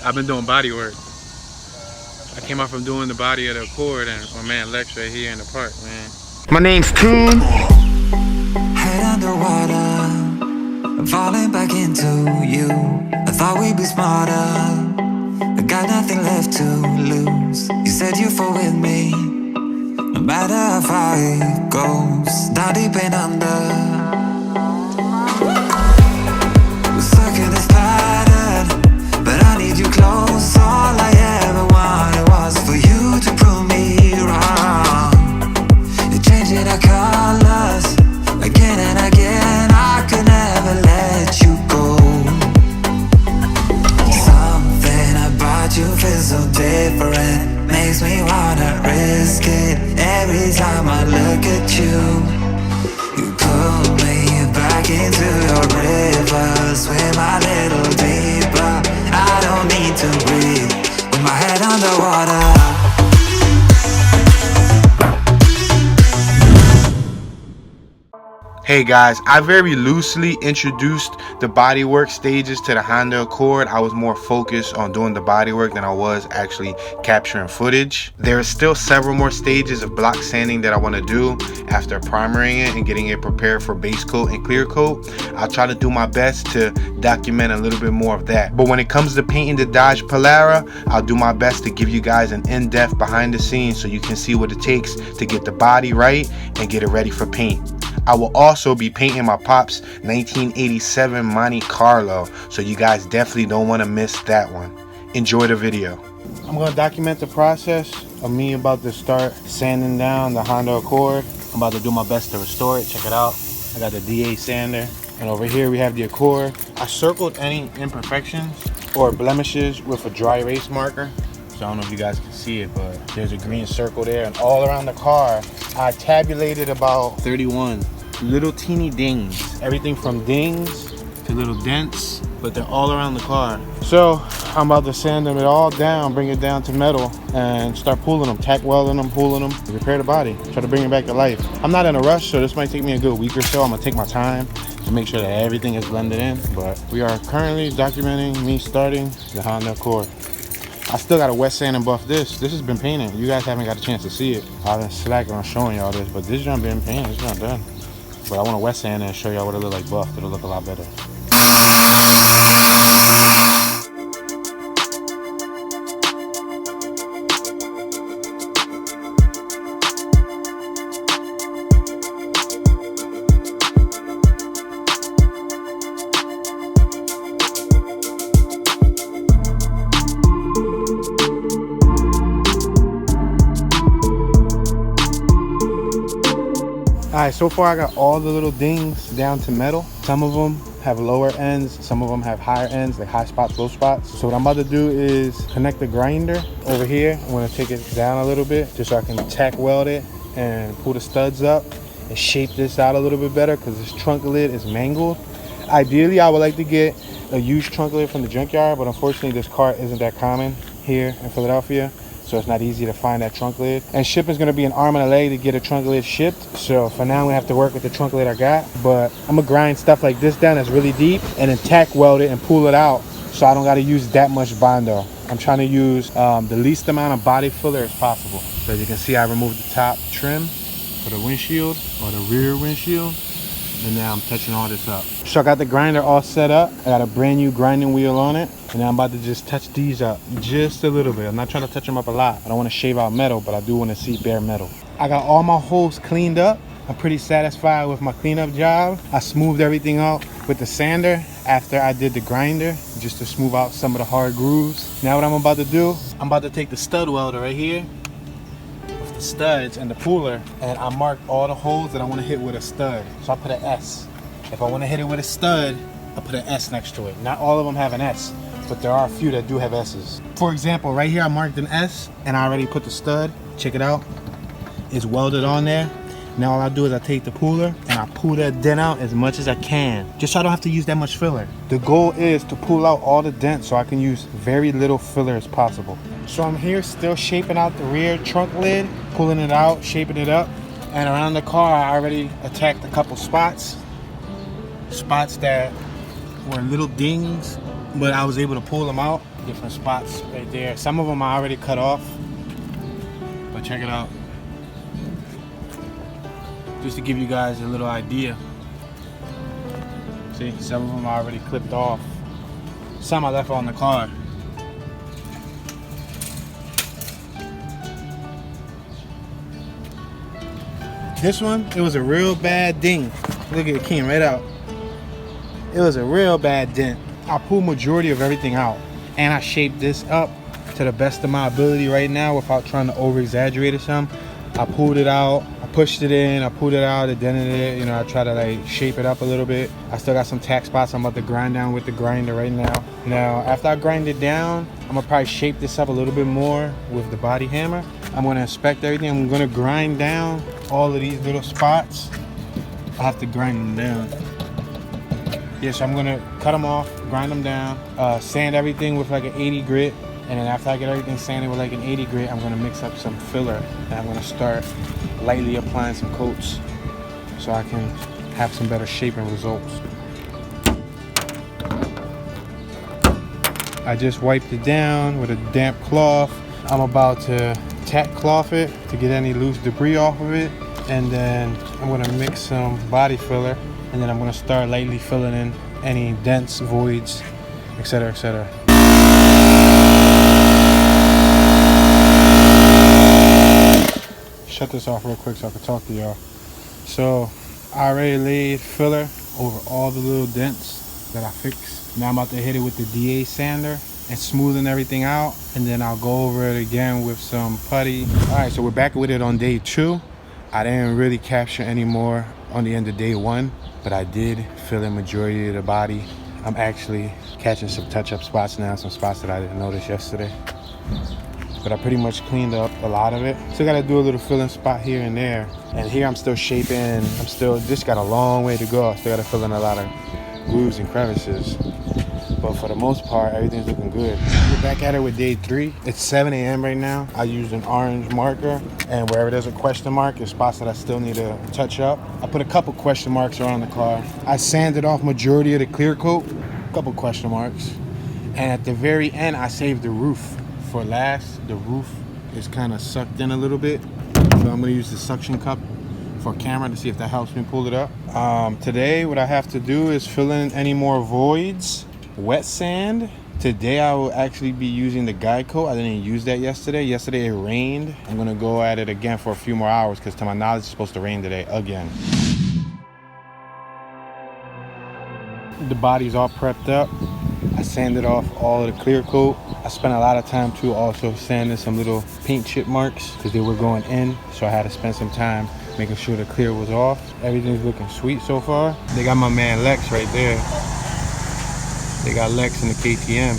I've been doing body work. I came out from doing the body of the Accord, and my man Lex right here in the park, man. My name's Toon. Head underwater, falling back into you. I thought we'd be smarter, I got nothing left to lose. You said you fall with me, no matter how far it goes. Down deep and under, we're stuck in this pattern, but I need you close. All I ever wanted was for you to prove me wrong. You're changing our colors again and again. I could never let you go. Something about you feels so different, makes me wanna risk it. Every time I look at you, you pull me back into your river. Swim a little deeper, I don't need to breathe with my head underwater. Hey guys, I very loosely introduced the bodywork stages to the Honda Accord. I was more focused on doing the bodywork than I was actually capturing footage. There is still several more stages of block sanding that I want to do after primering it and getting it prepared for base coat and clear coat. I'll try to do my best to document a little bit more of that. But when it comes to painting the Dodge Polara, I'll do my best to give you guys an in-depth behind the scenes so you can see what it takes to get the body right and get it ready for paint. I will also be painting my Pop's 1987 Monte Carlo, so you guys definitely don't want to miss that one. Enjoy the video. I'm going to document the process of me about to start sanding down the Honda Accord. I'm about to do my best to restore it. Check it out. I got the DA sander. And over here we have the Accord. I circled any imperfections or blemishes with a dry erase marker. So I don't know if you guys can see it, but there's a green circle there. And all around the car, I tabulated about 31 little teeny dings. Everything from dings to little dents, but they're all around the car. So I'm about to sand them all down, bring it down to metal, and start pulling them, tack welding them, pulling them, repair the body, try to bring it back to life. I'm not in a rush, so this might take me a good week or so. I'm gonna take my time to make sure that everything is blended in, but we are currently documenting me starting the Honda Accord. I still got to wet sand and buff this. This has been painted. You guys haven't got a chance to see it. I've been slacking on showing y'all this, but this jump been painted. It's not done. But I want to wet sand and show y'all what it look like buffed. It'll look a lot better. Alright, so far I got all the little dings down to metal. Some of them have lower ends, some of them have higher ends, like high spots, low spots. So what I'm about to do is connect the grinder over here. I'm going to take it down a little bit just so I can tack weld it and pull the studs up and shape this out a little bit better because this trunk lid is mangled. Ideally, I would like to get a used trunk lid from the junkyard, but unfortunately this car isn't that common here in Philadelphia. So it's not easy to find that trunk lid. And shipping is going to be an arm and a leg to get a trunk lid shipped. So for now, we have to work with the trunk lid I got. But I'm going to grind stuff like this down that's really deep and then tack weld it and pull it out so I don't got to use that much Bondo. I'm trying to use the least amount of body filler as possible. So as you can see, I removed the top trim for the windshield or the rear windshield. And now I'm touching all this up. So I got the grinder all set up. I got a brand new grinding wheel on it. And now I'm about to just touch these up just a little bit. I'm not trying to touch them up a lot. I don't want to shave out metal, but I do want to see bare metal. I got all my holes cleaned up. I'm pretty satisfied with my cleanup job. I smoothed everything out with the sander after I did the grinder, just to smooth out some of the hard grooves. Now what I'm about to do, I'm about to take the stud welder right here, the studs and the puller, and I marked all the holes that I want to hit with a stud. So I put an S. If I want to hit it with a stud, I put an S next to it. Not all of them have an S, but there are a few that do have S's. For example, right here I marked an S and I already put the stud. Check it out. It's welded on there. Now all I do is I take the puller and I pull that dent out as much as I can, just so I don't have to use that much filler. The goal is to pull out all the dents so I can use very little filler as possible. So I'm here still shaping out the rear trunk lid, pulling it out, shaping it up. And around the car I already attacked a couple spots that were little dings, but I was able to pull them out. Different spots right there. Some of them I already cut off, but check it out. Just to give you guys a little idea. See, some of them are already clipped off. Some I left on the car. This one, it was a real bad ding. Look at it, came right out. It was a real bad dent. I pulled majority of everything out, and I shaped this up to the best of my ability right now without trying to over exaggerate or something. I pulled it out, I pushed it in, I pulled it out, I dented it, you know, I try to like shape it up a little bit. I still got some tack spots I'm about to grind down with the grinder right now. Now, after I grind it down, I'm gonna probably shape this up a little bit more with the body hammer. I'm gonna inspect everything. I'm gonna grind down all of these little spots. I have to grind them down. Yeah, so I'm gonna cut them off, grind them down, sand everything with like an 80 grit. And then after I get everything sanded with like an 80 grit, I'm gonna mix up some filler. And I'm gonna start lightly applying some coats so I can have some better shape and results. I just wiped it down with a damp cloth. I'm about to tack cloth it to get any loose debris off of it. And then I'm gonna mix some body filler. And then I'm gonna start lightly filling in any dents, voids, etc., etc. Shut this off real quick so I can talk to y'all. So I already laid filler over all the little dents that I fixed. Now I'm about to hit it with the DA sander and smoothing everything out, and then I'll go over it again with some putty. All right, so we're back with it on day 2. I didn't really capture any more on the end of day 1, but I did fill in majority of the body. I'm actually catching some touch-up spots now, some spots that I didn't notice yesterday. But I pretty much cleaned up a lot of it. Still gotta do a little filling spot here and there. And here I'm still shaping. Just got a long way to go. I still gotta fill in a lot of grooves and crevices. But for the most part, everything's looking good. We're back at it with day 3. It's 7 a.m. right now. I used an orange marker, and wherever there's a question mark, there's spots that I still need to touch up. I put a couple question marks around the car. I sanded off majority of the clear coat, a couple question marks. And at the very end, I saved the roof for last. The roof is kind of sucked in a little bit, so I'm gonna use the suction cup for camera to see if that helps me pull it up. Today, what I have to do is fill in any more voids. Wet sand. Today I will actually be using the guide coat. I didn't use that yesterday. Yesterday it rained. I'm gonna go at it again for a few more hours because to my knowledge it's supposed to rain today again. The body's all prepped up. I sanded off all of the clear coat. I spent a lot of time too also sanding some little paint chip marks because they were going in, so I had to spend some time making sure the clear was off. Everything's looking sweet so far. They got my man Lex right there. They got Lex in the KTM.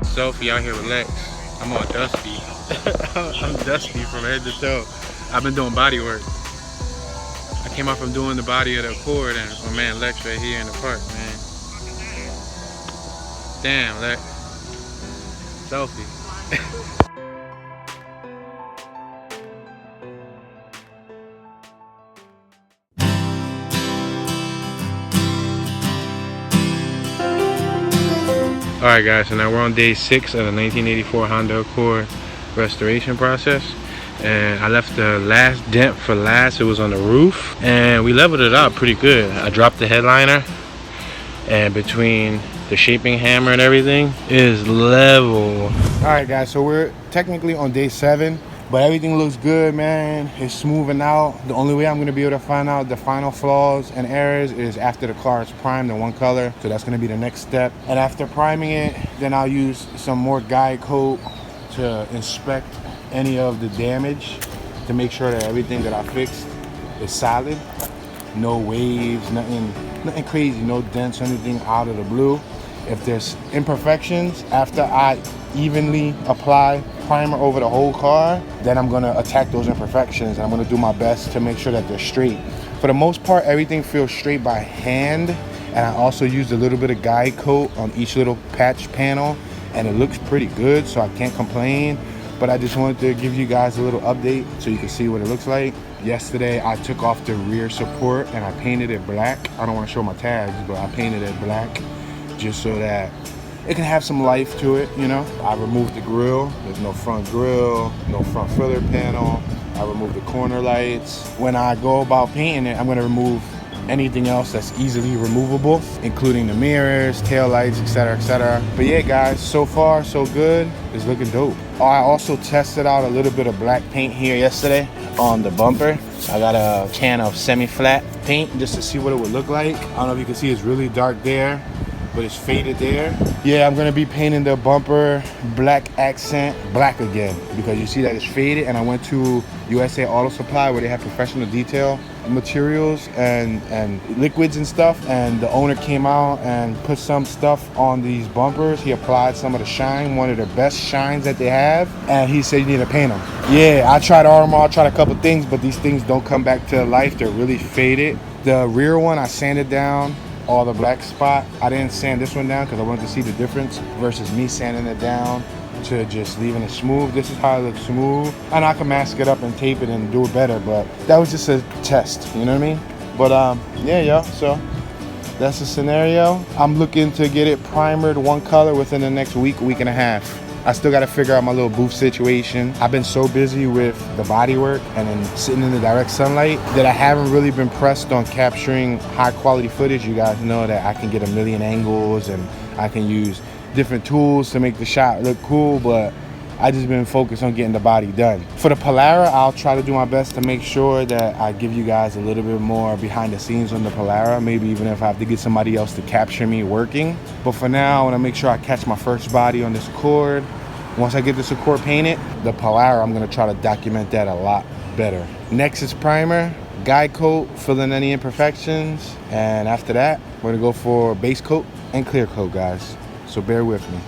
Selfie out here with Lex. I'm all dusty. I'm dusty from head to toe. I've been doing body work. I came out from doing the body of the Accord, and my man Lex right here in the park, man. Damn, Lex. Selfie. Alright guys, so now we're on day 6 of the 1984 Honda Accord restoration process. And I left the last dent for last. It was on the roof. And we leveled it out pretty good. I dropped the headliner. And between the shaping hammer and everything, it is level. Alright guys, so we're technically on day 7. But everything looks good, man. It's smoothing out. The only way I'm gonna be able to find out the final flaws and errors is after the car is primed in one color. So that's gonna be the next step. And after priming it, then I'll use some more guide coat to inspect any of the damage to make sure that everything that I fixed is solid. No waves, nothing crazy, no dents or anything out of the blue. If there's imperfections after I evenly apply primer over the whole car, then I'm gonna attack those imperfections and I'm gonna do my best to make sure that they're straight. For the most part, everything feels straight by hand, and I also used a little bit of guide coat on each little patch panel, and it looks pretty good, so I can't complain. But I just wanted to give you guys a little update so you can see what it looks like. Yesterday, I took off the rear support and I painted it black. I don't want to show my tags, but I painted it black just so that it can have some life to it, you know. I removed the grill. There's no front grill, no front filler panel. I removed the corner lights. When I go about painting it, I'm gonna remove anything else that's easily removable, including the mirrors, tail lights, etc., etc. But yeah, guys, so far so good. It's looking dope. Oh, I also tested out a little bit of black paint here yesterday on the bumper. I got a can of semi-flat paint just to see what it would look like. I don't know if you can see, it's really dark there, but it's faded there. Yeah, I'm gonna be painting the bumper black accent black again, because you see that it's faded. And I went to USA Auto Supply where they have professional detail materials and liquids and stuff, and the owner came out and put some stuff on these bumpers. He applied some of the shine, one of the best shines that they have, and he said you need to paint them. Yeah, I tried Armor, I tried a couple things, but these things don't come back to life. They're really faded. The rear one, I sanded down all the black spot. I didn't sand this one down because I wanted to see the difference versus me sanding it down to just leaving it smooth. This is how it looks smooth, and I can mask it up and tape it and do it better, but that was just a test, you know what I mean? But yeah, y'all, so that's the scenario. I'm looking to get it primered one color within the next week and a half. I still got to figure out my little booth situation. I've been so busy with the body work and then sitting in the direct sunlight that I haven't really been pressed on capturing high quality footage. You guys know that I can get a million angles and I can use different tools to make the shot look cool, but I just been focused on getting the body done. For the Polara, I'll try to do my best to make sure that I give you guys a little bit more behind the scenes on the Polara, maybe even if I have to get somebody else to capture me working. But for now, I want to make sure I catch my first body on this Accord. Once I get this Accord painted, the Polara, I'm going to try to document that a lot better. Next is primer, guide coat, fill in any imperfections, and after that, we're going to go for base coat and clear coat, guys. So bear with me.